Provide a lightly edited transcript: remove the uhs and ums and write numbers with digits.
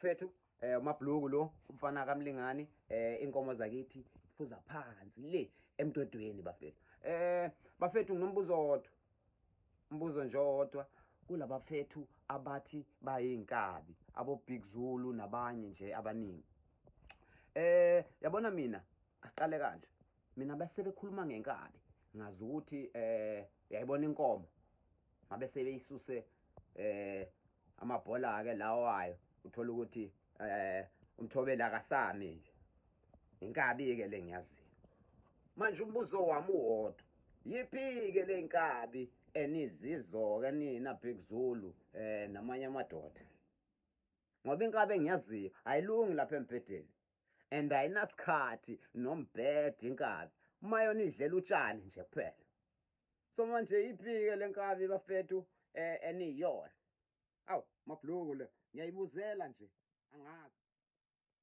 bafethu uMabhluku lo umfana kaMlingani inkomo zakithi iphuza phansi le emtwedweni bafethu. Bafethu nginombuzo wodwa. Umbuzo nje owodwa kulaba bafethu abathi bayinkabi abo Big Zulu nabanye nje abaningi. Yabona mina asiqale kanje. Mina bese bekhuluma ngenkabi ngazi ukuthi uyayibona inkomo mabe sebeyisuse amabhola ke lawo wayo uthola ukuthi umthobela akasami nje. Inkabi ke lengiyaziyo. Manje umbuzo wami uwodwa. Yiphi ke lenkabi enizizo ke nina Big Zulu namanye amadoda? Ngoba inkabi engiyaziyo ayilungi lapha empedeni and ayinasikhathi nombhede inkabi. Mayona idlela utshani nje kuphela. So manje yiphi ke lenkabi bafethu eniyona? Awu Mabhluku le ngiyayibuzela nje angazi.